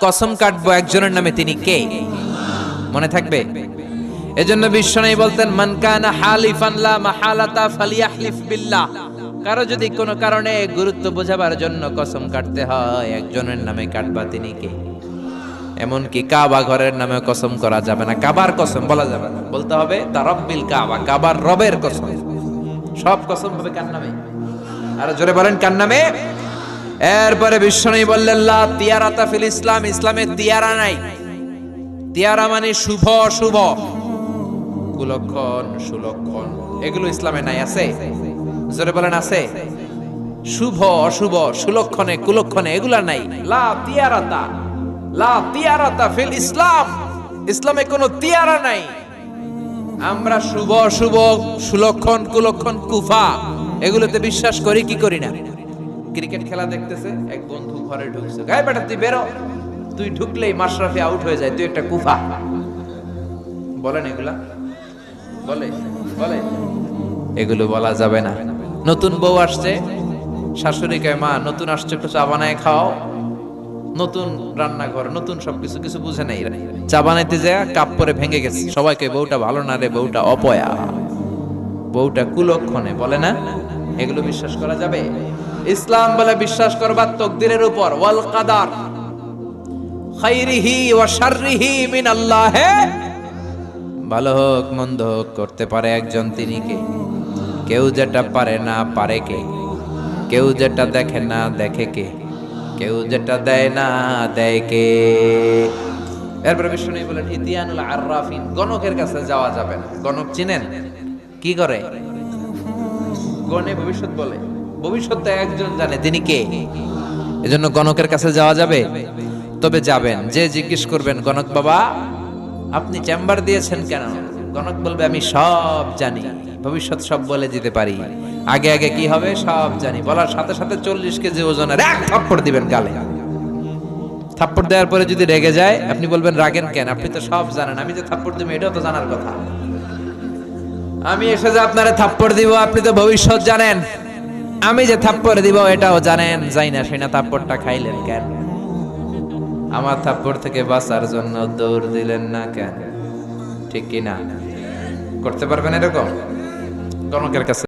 কসম কাটবো একজনের নামে, তিনি কে? মনে থাকবে? এজন্য বিশ্বনবী বলতেন, মান কানা হালিফান লা মাহালাতা ফালিয়াহলিফ বিল্লাহ। কারো যদি কোনো কারণে গুরুত্ব বোঝাবার জন্য কসম কাটতে হয়, একজনের নামে কাটবা, তিনি কে? এমনকি কাবা ঘরের নামে কসম করা যাবে না, কাবার কসম বলা যাবে না, বলতে হবে তারাব্বিল কাবা, কাবার রবের কসম। সব কসম হবে কার নামে? আর জোরে বলেন, কার নামে? এরপরে বিশ্বনবী বললেন, লা তিয়ারাতা ফিল ইসলাম, ইসলামে তিয়ারা নাই। তিয়ারা মানে শুভ অশুভ, কুলক্ষণ সুলক্ষণ, এগুলো ইসলামে নাই। আছে? জোরে বলেন, আছে? শুভ অশুভ সুলক্ষণে কুলক্ষণে এগুলা নাই। লা তিয়ারাতা, লা তিয়ারাতা ফিল ইসলাম, ইসলামে কোনো তিয়ারা নাই। আমরা শুভ অশুভ সুলক্ষণ কুলক্ষণ কুফা এগুলোতে বিশ্বাস করি কি করি না? ক্রিকেট খেলা দেখতেছে, এক বন্ধু ঘরে ঢুকছে, গায়ে বেটা তুই বেরো, তুই ঢুকলেই মাশরাফি আউট হয়ে যায়, তুই একটা কুফা। বলেন এগুলা? বলে বলে এগুলো বলা যাবে না। নতুন বউ আসছে, শাশুড়ি কয়, মা নতুন আসছে, একটু চা বানায় খাও। নতুন রান্নাঘর, নতুন সবকিছু, কিছু বুঝে নাই, চা বানাইতে যায় কাপ পরে ভেঙে গেছে। সবাইকে বউটা ভালো না রে, বউটা অপয়া, বউটা কুলক্ষণে, বলে না? এগুলো বিশ্বাস করা যাবে? ইসলাম বলে বিশ্বাস করবা তকদিরের উপর, ওয়াল কাদার, খাইরিহি ওয়া শাররিহি মিন আল্লাহ। ভালো হোক মন্দ হোক করতে পারে একজন, তিনি কে? কেউ যেটা পারে না পারে কে? কেউ যেটা দেখে না দেখে কে? কেউ যেটা দেয় না দেয় কে? এরপরে বিষ্ণু বলেন, ইতিয়ানুল আররাফিন, গণকের কাছে যাওয়া যাবে না। গণক চিনেন? কি করে? গণে ভবিষ্যৎ বলে, ভবিষ্যৎ একজন জানে, তিনি কে? এজন্য গণকের কাছে যাওয়া যাবে? তবে যাবেন, যে জিজ্ঞেস করবেন, গণক বাবা আপনি চেম্বার দিয়েছেন কেন? গণক বলবে, আমি সব জানি, ভবিষ্যৎ সব বলে দিতে পারি, আগে আগে কি হবে সব জানি। বলার সাথে সাথে 40 কেজি ওজনের এক থাপ্পড় দিবেন গালে। থাপ্পড় দেওয়ার পরে যদি রেগে যায়, আপনি বলবেন রাগেন কেন? আপনি তো সব জানেন, আমি যে থাপ্পড় দিব এটাও তো জানার কথা। আমি এসে যে আপনারে থাপ্পড় দিব, আপনি তো ভবিষ্যৎ জানেন, আমি যে থাপ্পড় দিব এটাও জানেন, যাই না সেই না থাপ্পড়টা খাইলেন কেন? আমার থাপ্পড় থেকে বাঁচার জন্য দৌড় দিলেন না কেন? ঠিক কি না? করতে পারবেন এরকম? গণকের কাছে